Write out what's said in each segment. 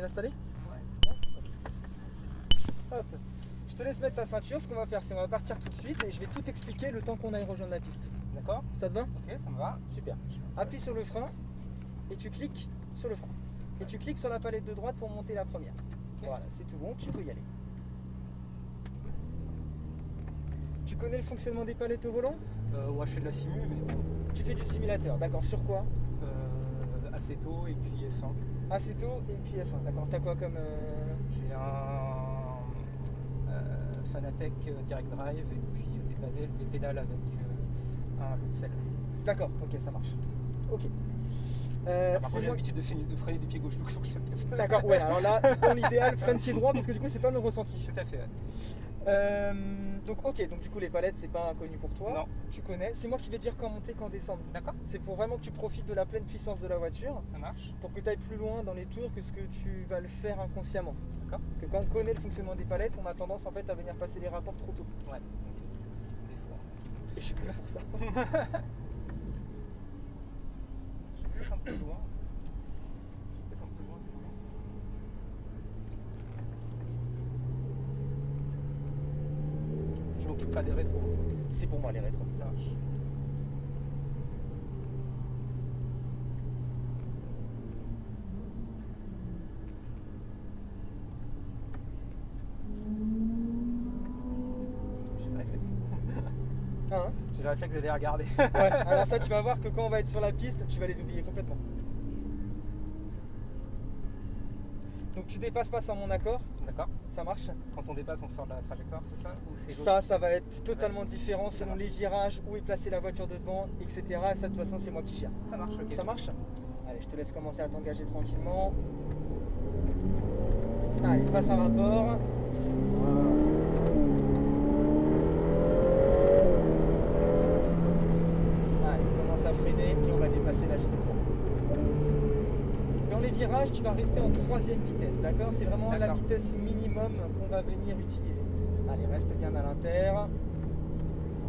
bien installé? Ouais. Hop. Je te laisse mettre ta ceinture. Ce qu'on va faire, c'est on va partir tout de suite et je vais tout expliquer le temps qu'on aille rejoindre la piste. D'accord? Ça te va? Ok, ça me va. Super. Appuie sur le frein et tu cliques sur le frein. Et tu cliques sur la palette de droite pour monter la première. Okay. Voilà, c'est tout bon, tu peux y aller. Tu connais le fonctionnement des palettes au volant? Ouais, je fais de la simu, mais bon. Tu fais du simulateur, d'accord. Sur quoi? Aceto et puis F1. Aceto et puis F1, d'accord. T'as quoi comme... J'ai un Fanatec Direct Drive et puis des pédales avec un lot de sel. D'accord, ok, ça marche. Ok. Par contre, j'ai l'habitude de freiner du pied gauche, donc il faut que je fasse gaffe. D'accord, ouais, alors là, dans l'idéal, freine pied droit, parce que du coup, c'est pas le ressenti. Tout à fait, ouais. Donc, ok, donc du coup, les palettes, c'est pas inconnu pour toi. Non. Tu connais. C'est moi qui vais te dire quand monter, quand descendre. D'accord. C'est pour vraiment que tu profites de la pleine puissance de la voiture. Ça marche. Pour que tu ailles plus loin dans les tours que ce que tu vas le faire inconsciemment. D'accord. Que quand on connaît le fonctionnement des palettes, on a tendance en fait à venir passer les rapports trop tôt. Ouais, des fois, possible. Et je suis plus là pour ça. Je vais peut-être un peu loin. Je m'occupe pas des rétros. C'est pour moi les rétros. Ça marche. J'ai le réflexe. Hein? J'ai le réflexe d'aller regarder. Ouais, alors ça tu vas voir que quand on va être sur la piste, tu vas les oublier complètement. Donc tu dépasses pas sans mon accord. D'accord. Ça marche. Quand on dépasse, on sort de la trajectoire, c'est ça? Ou c'est ça va être totalement différent selon les virages, où est placée la voiture de devant, etc. Et ça, de toute façon, c'est moi qui gère. Ça marche, ok. Ça marche? Allez, je te laisse commencer à t'engager tranquillement. Allez, passe un rapport. Allez, commence à freiner et on va dépasser la GT3. Dans les virages, tu vas rester en troisième vitesse, d'accord? C'est vraiment la vitesse minimum qu'on va venir utiliser. Allez, reste bien à l'inter.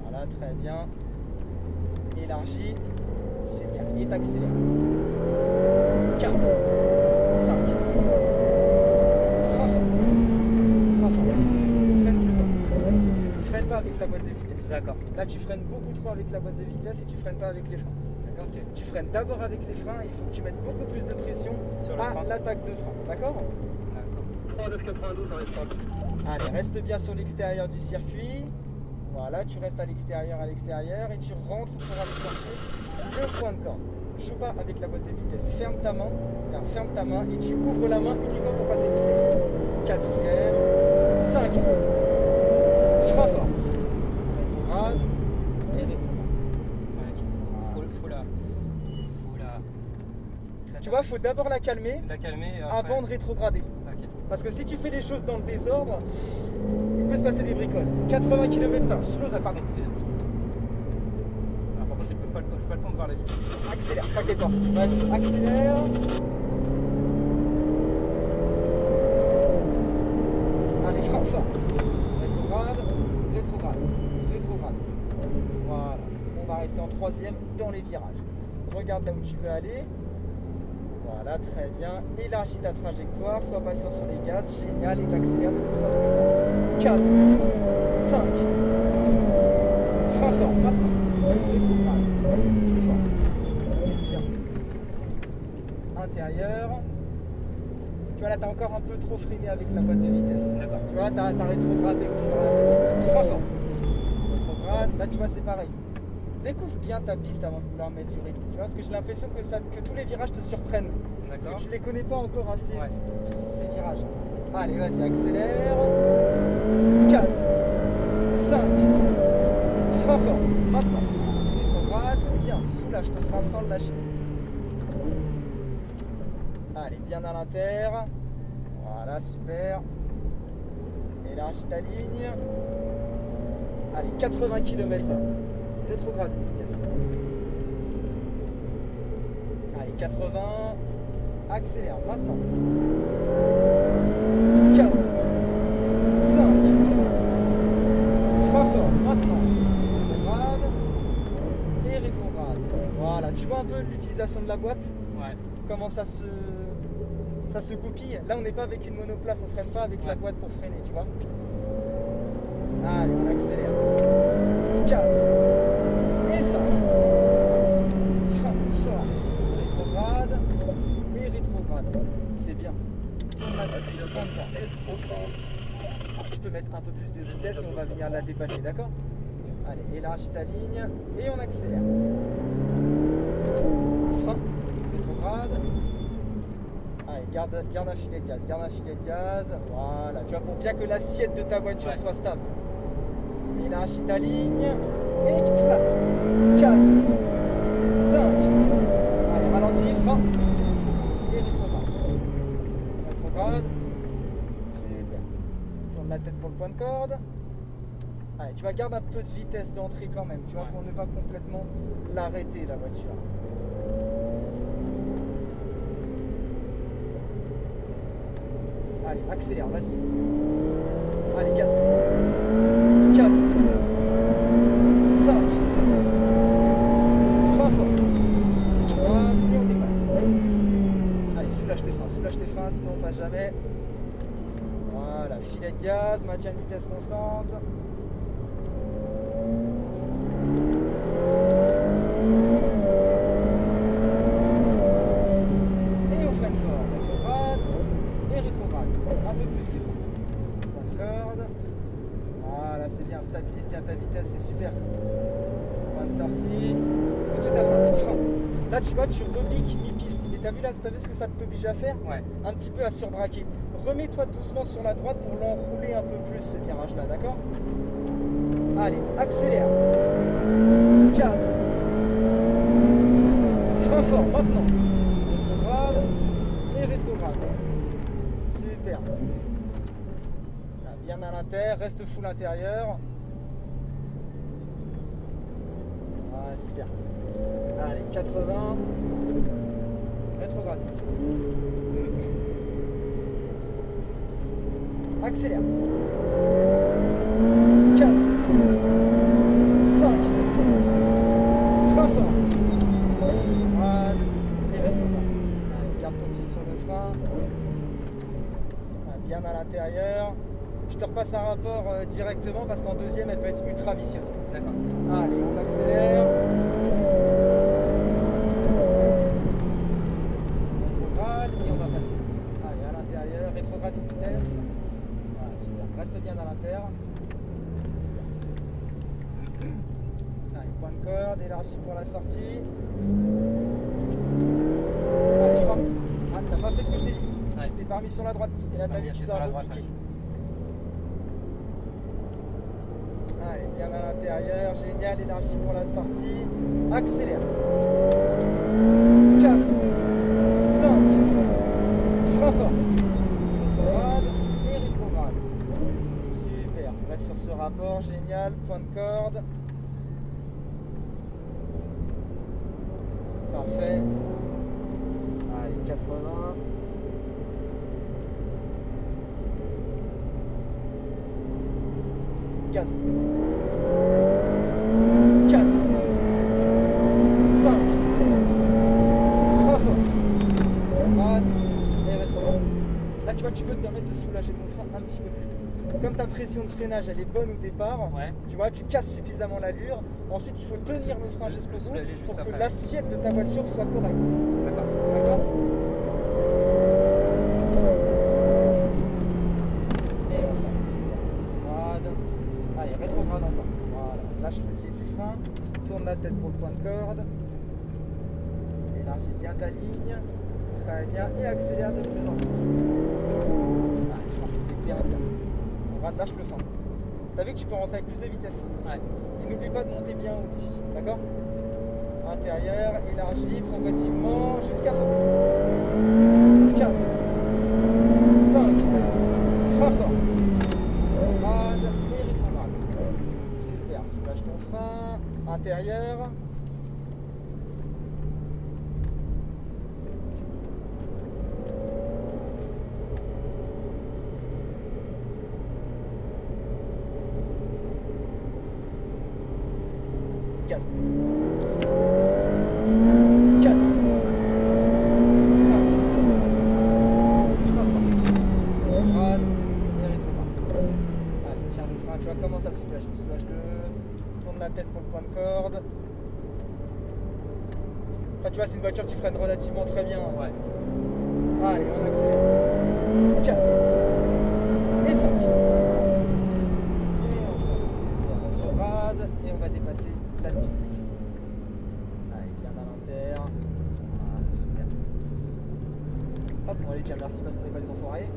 Voilà, très bien. Élargis. Super. Et t'accélères. 4, 5. Frein fort. Frein fort. Freine plus fort. Freine pas avec la boîte de vitesse. D'accord. Là, tu freines beaucoup trop avec la boîte de vitesse et tu freines pas avec les freins. D'accord? Okay. Tu freines d'abord avec les freins et il faut que tu mettes beaucoup plus de pression sur l'attaque de frein. D'accord? D'accord. 992 dans les freins. Allez, reste bien sur l'extérieur du circuit. Voilà, tu restes à l'extérieur et tu rentres pour aller chercher le point de corde. Joue pas avec la boîte de vitesse. Ferme ta main et tu ouvres la main uniquement pour passer de vitesse. Quatrième, cinquième. Frein fort. Rétrograde et rétrograde. Tu vois, faut d'abord la calmer avant de rétrograder. Okay. Parce que si tu fais les choses dans le désordre, il peut se passer des bricoles. 80 km/h, slow ça. Pardon, par contre, j'ai pas le temps de voir la vitesse. Accélère, t'inquiète pas. Vas-y, accélère. Allez, frein fort. Rétrograde, rétrograde, rétrograde. Voilà. On va rester en troisième dans les virages. Regarde là où tu veux aller. Voilà, très bien. Élargis ta trajectoire, sois patient sur les gaz. Génial, et t'accélères de plus en plus fort. 4, 5. Frein fort, maintenant. Rétrograde. Plus fort. C'est bien. Intérieur. Tu vois, là, t'as encore un peu trop freiné avec la boîte de vitesse. D'accord. Tu vois, t'as rétrogradé au fur et à mesure. Frein fort. Rétrograde. Là, tu vois, c'est pareil. Découvre bien ta piste avant de vouloir mettre du rythme. Tu vois, parce que j'ai l'impression que tous les virages te surprennent. Parce que tu les connais pas encore assez, tous ces virages. Allez, vas-y, accélère. 4, 5. Frein fort. Maintenant. Rétrograde, c'est bien. Soulage ton frein sans le lâcher. Allez, bien à l'inter. Voilà, super. Élargis ta ligne. Allez, 80 km/h. Rétrograde une vitesse. Allez, 80. Accélère maintenant. 4, 5. Frein fort maintenant. Rétrograde et rétrograde. Voilà, tu vois un peu l'utilisation de la boîte? Ouais. Comment ça ça se goupille. Là, on n'est pas avec une monoplace, on freine pas avec la boîte pour freiner, tu vois. Allez, on accélère. 4 et 5. Frein fort. Rétrograde et rétrograde. C'est bien. Tu peux mettre un peu plus de vitesse et on va venir la dépasser, d'accord? Allez, élargis ta ligne et on accélère. Frein, rétrograde. Allez, garde un filet de gaz, Voilà, tu vois, pour bien que l'assiette de ta voiture soit stable. Élargis ta ligne et flat. 4, 5. Allez, ralentis, frein et rétrograde. Rétrograde. Super. Tourne la tête pour le point de corde. Allez, tu vas garder un peu de vitesse d'entrée quand même, tu vois, pour ne pas complètement l'arrêter la voiture. Allez, accélère, vas-y. Allez, gaz. 4, 5. Frein fort. Et on dépasse. Allez, soulage tes freins, sinon on passe jamais. Voilà, filet de gaz, maintien de vitesse constante. Et on freine fort. Rétrograde et rétrograde. Un peu plus les freins. Point de corde. Voilà, c'est bien. Stabilise bien ta vitesse, c'est super ça. Point de sortie. Tout de suite à droite. Frein. Là, tu vois, tu rebiques mi-piste. Et t'as vu là, t'as vu ce que ça t'oblige à faire? Ouais. Un petit peu à surbraquer. Remets-toi doucement sur la droite pour l'enrouler un peu plus, ces virages-là, d'accord? Allez, accélère. 4. Frein fort, maintenant. Rétrograde et rétrograde. Super. Là, bien à l'intérieur, reste full intérieur. Ah, super. Allez, 80. Rétrograde. Accélère. 4. 5. Frein fort. Voilà. Et rétrograde. Allez, garde ton pied sur le frein. Voilà, bien à l'intérieur. Je te repasse un rapport directement parce qu'en deuxième, elle peut être ultra vicieuse. D'accord. Allez, on accélère. Rétrograde et on va passer. Allez, à l'intérieur, rétrograde et vitesse. Voilà, super. Reste bien à l'intérieur. Super. Allez, point de corde, élargi pour la sortie. Allez, frein. Ah, t'as pas fait ce que je t'ai dit. Ouais. Tu t'es pas remis sur la droite. Et là, t'as vu, tu dois repiquer. Allez, bien à l'intérieur, génial, élargi pour la sortie. Accélère. 4, 5. Frein fort. Rétrograde et rétrograde. Super, reste sur ce rapport, génial, point de corde. Parfait. Allez, 80. Gaz. 4. 5. Frein fort. Rétrograde et rétrograde. Là, tu vois, tu peux te permettre de soulager ton frein un petit peu plus tôt. Comme ta pression de freinage, elle est bonne au départ, tu vois, tu casses suffisamment l'allure. Ensuite, il faut tenir le frein jusqu'au bout pour que l'assiette de ta voiture soit correcte. D'accord. D'accord? Et on freine. Rétrograde. Allez, rétrograde encore. Voilà. Lâche le pied du frein. Tourne la tête pour le point de corde. Élargis bien ta ligne. Très bien. Et accélère de plus en plus. Allez, frein. C'est bien. Regarde, lâche le frein. T'as vu que tu peux rentrer avec plus de vitesse. Ouais. Et n'oublie pas de monter bien haut ici. D'accord? Intérieur, élargi progressivement jusqu'à fond. 4. 5. Frein fort. Rétrograde et rétrograde. Super, soulage ton frein. Intérieur. Gaz. 4. 5. commence à le soulager. Soulage-le. Tourne la tête pour le point de corde. Après, tu vois, c'est une voiture qui freine relativement très bien. Ouais. Allez, on accélère. 4 et 5. Et on freine super rétrograde. Et on va dépasser l'Alpine. Allez, bien à l'inter. Voilà, super. Hop, on va aller dire merci parce qu'on n'est pas des enfoirés.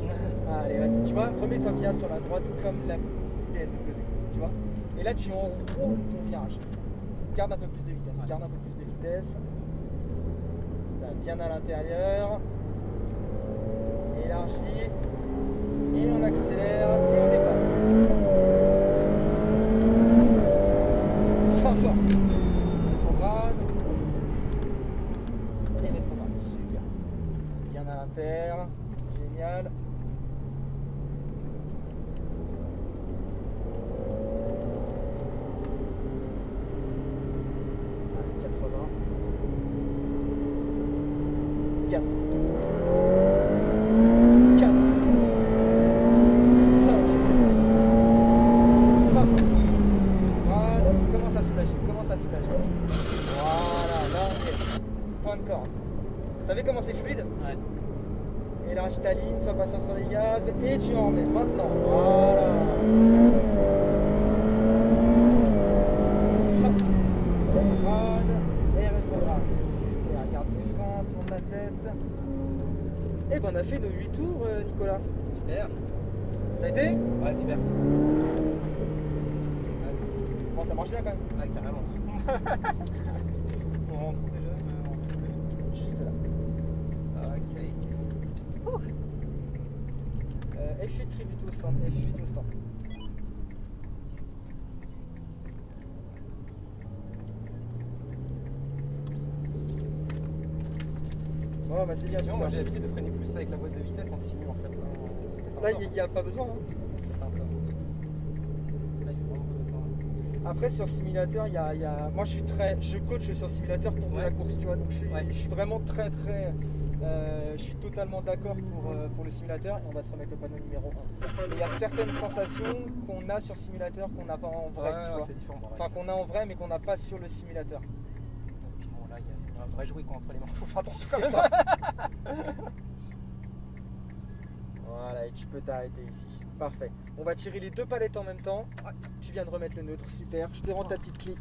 Allez, vas-y, tu vois, remets-toi bien sur la droite comme la BMW, tu vois. Et là, tu enroules ton virage. Garde un peu plus de vitesse, garde un peu plus de vitesse. Là, bien à l'intérieur. Élargi. Et on accélère et on dépasse. Frein fort. Rétrograde. Et rétrograde, super. Bien à l'inter. Génial. Allez, 80. Gaz. 4. 5. Frein fort. Voilà. Commence à soulager. Voilà, là on y est. Point de corde. T'as vu comment c'est fluide? Ouais. Élargis ta ligne, sois patient sur les gaz et tu en remets maintenant. Voilà. Frein. Rétrograde et rétrograde. Super, garde les freins, tourne la tête. Et ben on a fait nos 8 tours, Nicolas. Super. T'as été? Ouais, super. Bon, ça marche bien quand même. Ouais, carrément. On rentre où déjà? On rentre où? Juste là. Ok. F8 tribute au stand. F8 au stand. Bon, bah c'est bien. Moi j'ai l'habitude de freiner plus avec la boîte de vitesse en simu en fait. Là, il n'y a pas besoin. Hein. C'est peut-être un peu. Là, il y a vraiment pas besoin. Après, sur simulateur, moi je coach sur simulateur pour de la course, tu vois. Donc je suis vraiment très. Je suis totalement d'accord pour le simulateur et on va se remettre le panneau numéro 1. Mais il y a certaines sensations qu'on a sur simulateur qu'on n'a pas en vrai, tu vois. C'est différent. Enfin, qu'on a en vrai mais qu'on n'a pas sur le simulateur. Et puis bon, là, il y a un vrai jouet entre les mains. Faut faire attention C'est quand ça. même. Voilà, et tu peux t'arrêter ici. Parfait. On va tirer les deux palettes en même temps. Tu viens de remettre le neutre, super. Je te rends ta petite clé.